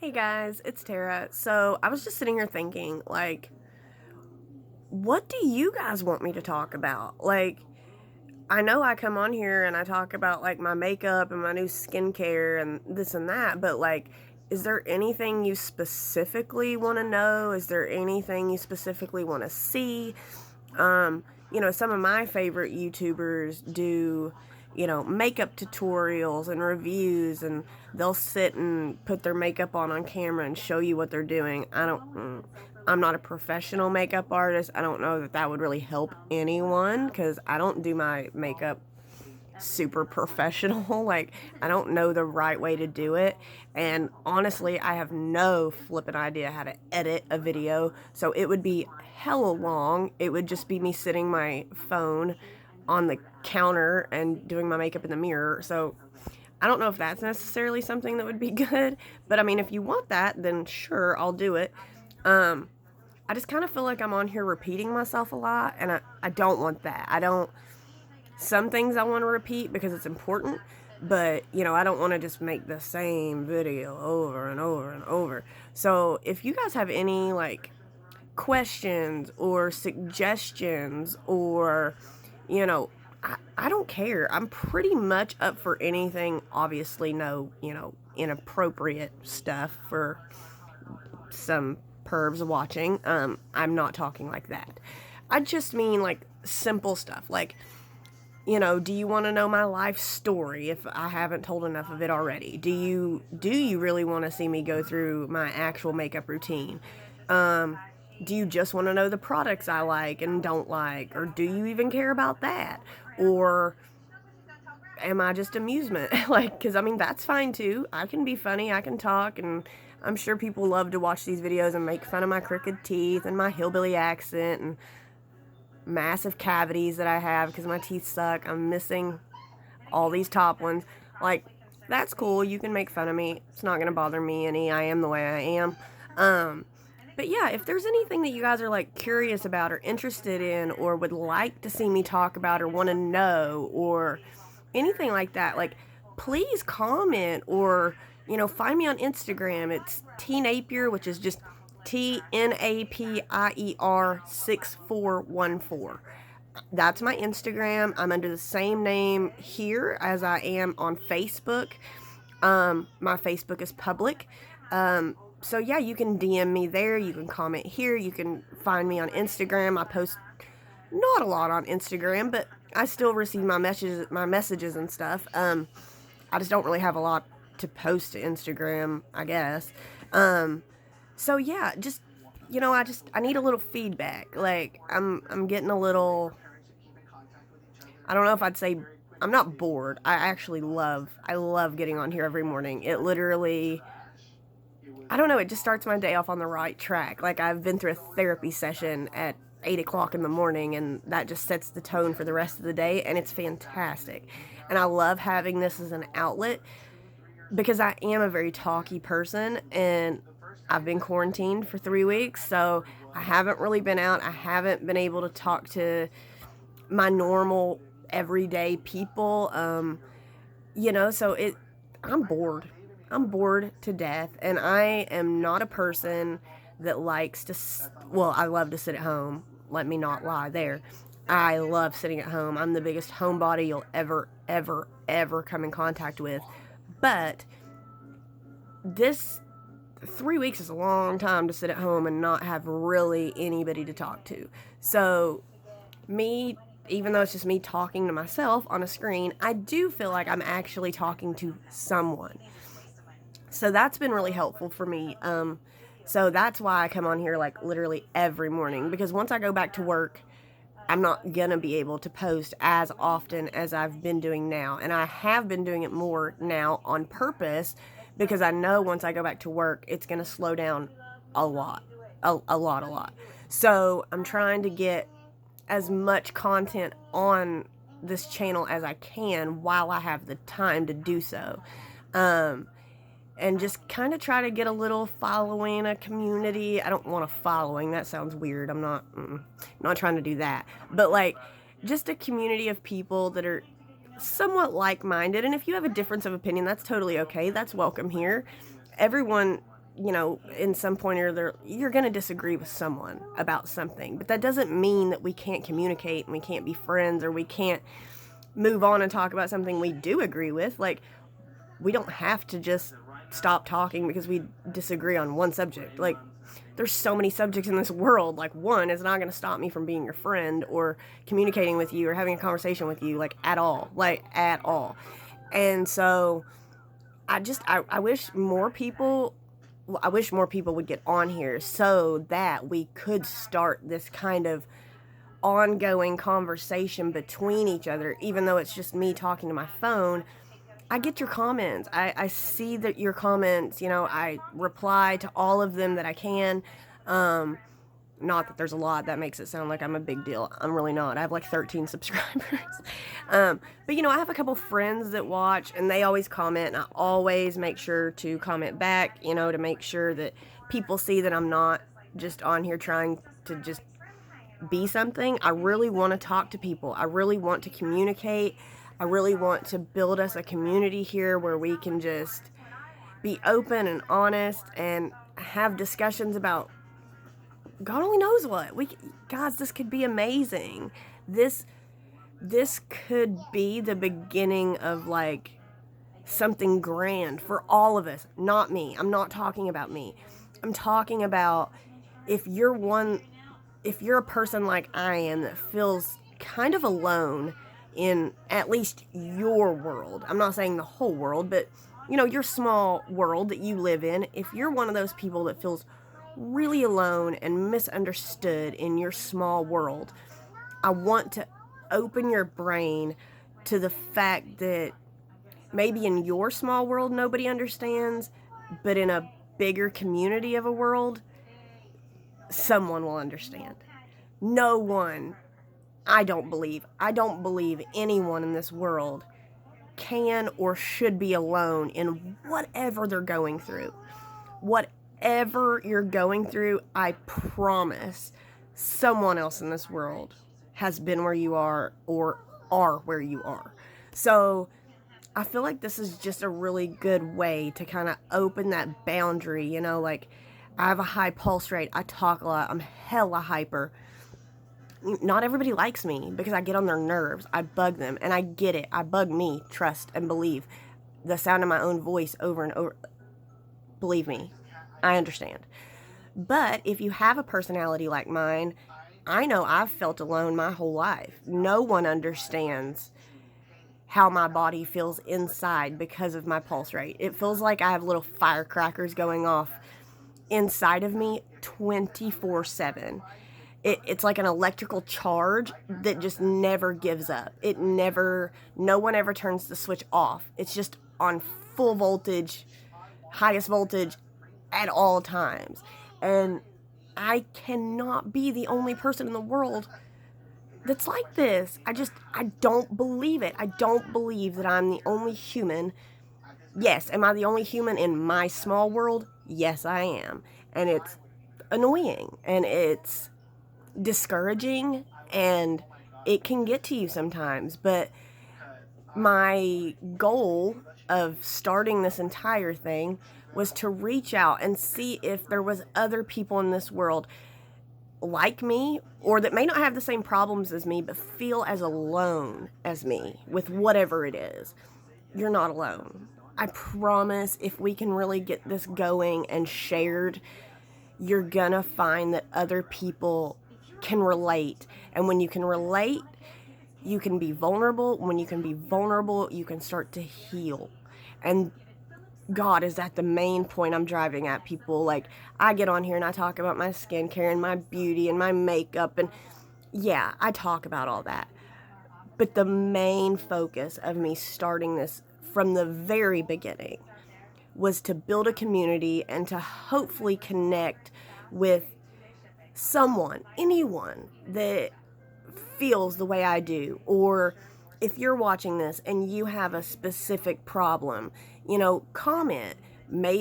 Hey guys, it's Tara. So I was just sitting here thinking, what do you guys want me to talk about? I know I come on here and I talk about my makeup and my new skincare and this and that, but is there anything you specifically want to know? Is there anything you specifically want to see? Some of my favorite YouTubers do, makeup tutorials and reviews, and they'll sit and put their makeup on camera and show you what they're doing. I'm not a professional makeup artist. I don't know that that would really help anyone because I don't do my makeup super professional. I don't know the right way to do it. And honestly, I have no flippin' idea how to edit a video. So it would be hella long. It would just be me sitting my phone on the counter and doing my makeup in the mirror. So I don't know if that's necessarily something that would be good. But I mean, if you want that, then sure, I'll do it. I just kind of feel like I'm on here repeating myself a lot. And I don't want that. Some things I want to repeat because it's important, but I don't want to just make the same video over and over and over. So if you guys have any questions or suggestions or, I don't care. I'm pretty much up for anything. Obviously, no, inappropriate stuff for some pervs watching. I'm not talking like that. I just mean simple stuff do you want to know my life story if I haven't told enough of it already? Do you really want to see me go through my actual makeup routine? Do you just want to know the products I like and don't like? Or do you even care about that? Or am I just amusement? Because I mean, that's fine too. I can be funny, I can talk, and I'm sure people love to watch these videos and make fun of my crooked teeth and my hillbilly accent and massive cavities that I have because my teeth suck. I'm missing all these top ones. That's cool. You can make fun of me. It's not going to bother me any. I am the way I am. But yeah, if there's anything that you guys are curious about or interested in or would like to see me talk about or want to know or anything like that, please comment or, find me on Instagram. It's T Napier, which is just TNAPIER 6414. That's my Instagram. I'm under the same name here as I am on Facebook. My Facebook is public. So yeah, you can DM me there. You can comment here. You can find me on Instagram. I post not a lot on Instagram, but I still receive my messages and stuff. I just don't really have a lot to post to Instagram, I guess. So yeah, just I need a little feedback. I'm getting a little, I don't know if I'd say I'm not bored. I love getting on here every morning. It literally, I don't know, it just starts my day off on the right track. I've been through a therapy session at 8 o'clock in the morning, and that just sets the tone for the rest of the day, and it's fantastic. And I love having this as an outlet because I am a very talky person, and I've been quarantined for 3 weeks, so I haven't really been out. I haven't been able to talk to my normal everyday people. So I'm bored. I'm bored to death, and I am not a person that likes to. Well, I love to sit at home. Let me not lie there. I love sitting at home. I'm the biggest homebody you'll ever come in contact with. But this 3 weeks is a long time to sit at home and not have really anybody to talk to. So, even though it's just me talking to myself on a screen, I do feel like I'm actually talking to someone. So that's been really helpful for me. So that's why I come on here literally every morning, because once I go back to work, I'm not gonna be able to post as often as I've been doing now. And I have been doing it more now on purpose because I know once I go back to work, it's gonna slow down a lot. A lot. So I'm trying to get as much content on this channel as I can while I have the time to do so. And just kind of try to get a little following, a community. I don't want a following. That sounds weird. I'm not trying to do that. But just a community of people that are somewhat like-minded. And if you have a difference of opinion, that's totally okay. That's welcome here. Everyone in some point or other, you're going to disagree with someone about something. But that doesn't mean that we can't communicate and we can't be friends, or we can't move on and talk about something we do agree with. Like, we don't have to just stop talking because we disagree on one subject. Like, there's so many subjects in this world. Like, one is not going to stop me from being your friend or communicating with you or having a conversation with you, like, at all. Like, at all. And so I wish more people would get on here so that we could start this kind of ongoing conversation between each other, even though it's just me talking to my phone. I get your comments. I see that your comments, I reply to all of them that I can. Not that there's a lot. That makes it sound like I'm a big deal. I'm really not. I have like 13 subscribers. But I have a couple friends that watch, and they always comment, and I always make sure to comment back, to make sure that people see that I'm not just on here trying to just be something. I really want to talk to people. I really want to communicate. I really want to build us a community here where we can just be open and honest and have discussions about God only knows what. Guys, this could be amazing. This could be the beginning of like something grand for all of us. Not me. I'm not talking about me. I'm talking about if you're a person like I am that feels kind of alone in at least your world. I'm not saying the whole world, but your small world that you live in. If you're one of those people that feels really alone and misunderstood in your small world, I want to open your brain to the fact that maybe in your small world nobody understands, but in a bigger community of a world, someone will understand. No one, I don't believe anyone in this world can or should be alone in whatever they're going through. Whatever you're going through, I promise someone else in this world has been where you are or are where you are. So I feel like this is just a really good way to kind of open that boundary, like I have a high pulse rate. I talk a lot. I'm hella hyper. Not everybody likes me because I get on their nerves. I bug them, and I get it. I bug me, trust and believe. The sound of my own voice over and over. Believe me, I understand. But if you have a personality like mine, I know I've felt alone my whole life. No one understands how my body feels inside because of my pulse rate. It feels like I have little firecrackers going off inside of me 24/7. It's like an electrical charge that just never gives up. No one ever turns the switch off. It's just on full voltage, highest voltage at all times. And I cannot be the only person in the world that's like this. I don't believe it. I don't believe that I'm the only human. Yes, am I the only human in my small world? Yes, I am. And it's annoying, and it's discouraging, and it can get to you sometimes. But my goal of starting this entire thing was to reach out and see if there was other people in this world like me, or that may not have the same problems as me, but feel as alone as me with whatever it is. You're not alone. I promise, if we can really get this going and shared, you're gonna find that other people can relate. And when you can relate, you can be vulnerable. When you can be vulnerable, you can start to heal. And God, is that the main point I'm driving at, people? Like, I get on here and I talk about my skincare and my beauty and my makeup, and yeah, I talk about all that. But the main focus of me starting this from the very beginning was to build a community and to hopefully connect with someone, anyone that feels the way I do. Or if you're watching this and you have a specific problem, comment,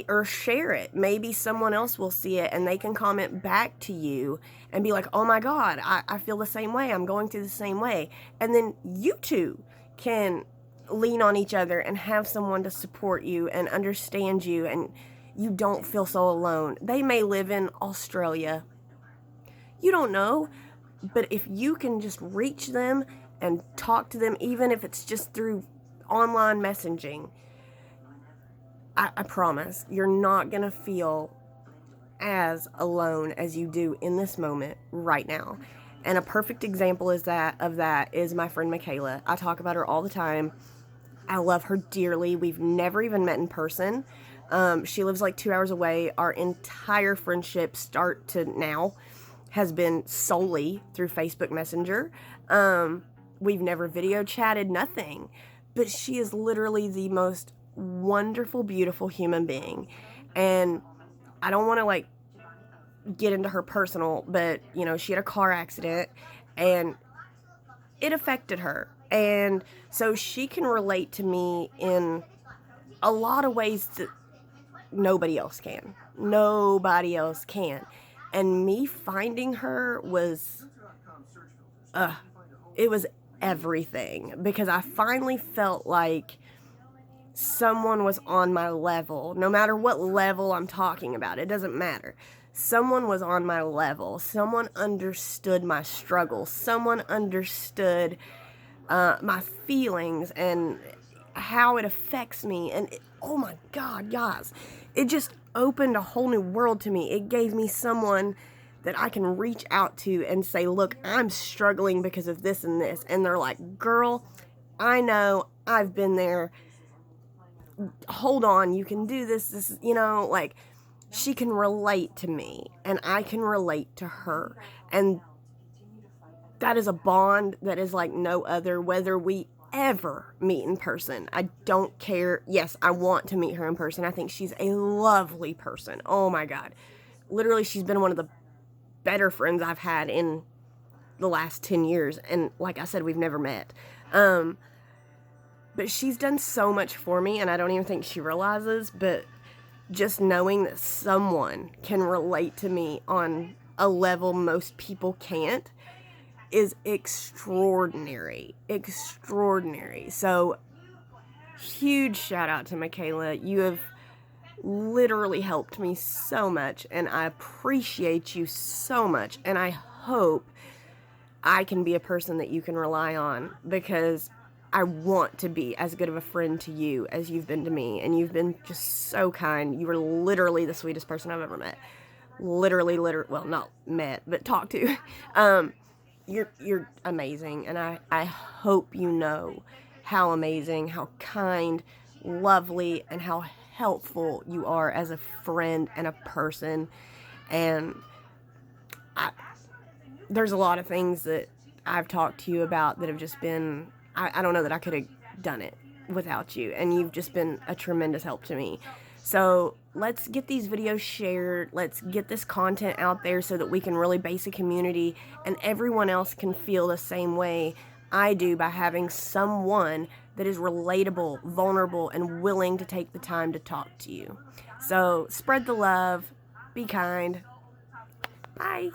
or share it. Maybe someone else will see it and they can comment back to you and be like, oh my God, I feel the same way. I'm going through the same way. And then you two can lean on each other and have someone to support you and understand you. And you don't feel so alone. They may live in Australia. You don't know. But if you can just reach them and talk to them, even if it's just through online messaging, I promise you're not going to feel as alone as you do in this moment right now. And a perfect example of that is my friend Michaela. I talk about her all the time. I love her dearly. We've never even met in person. She lives like 2 hours away. Our entire friendship, start to now, has been solely through Facebook Messenger. We've never video chatted, nothing. But she is literally the most wonderful, beautiful human being. And I don't want to like get into her personal, but you know, she had a car accident and it affected her. And so she can relate to me in a lot of ways that nobody else can. Nobody else can. And me finding her was, it was everything, because I finally felt like someone was on my level. No matter what level I'm talking about, it doesn't matter. Someone was on my level. Someone understood my struggle. Someone understood my feelings and how it affects me. And oh my God, guys, it just opened a whole new world to me. It gave me someone that I can reach out to and say, look, I'm struggling because of this and this. And they're like, girl, I know, I've been there. Hold on, you can do this. This, you know, like, she can relate to me and I can relate to her. And that is a bond that is like no other, whether we ever meet in person. I don't care. Yes, I want to meet her in person. I think she's a lovely person. Oh my God. Literally, she's been one of the better friends I've had in the last 10 years. And like I said, we've never met. But she's done so much for me, and I don't even think she realizes, but just knowing that someone can relate to me on a level most people can't is extraordinary. Extraordinary. So, huge shout out to Michaela. You have literally helped me so much, and I appreciate you so much, and I hope I can be a person that you can rely on, because I want to be as good of a friend to you as you've been to me, and you've been just so kind. You were literally the sweetest person I've ever met. Literally, well, not met, but talked to. You're amazing, and I hope you know how amazing, how kind, lovely, and how helpful you are as a friend and a person. And there's a lot of things that I've talked to you about that have just been, I don't know that I could have done it without you, and you've just been a tremendous help to me. So let's get these videos shared. Let's get this content out there so that we can really base a community, and everyone else can feel the same way I do by having someone that is relatable, vulnerable, and willing to take the time to talk to you. So spread the love. Be kind. Bye.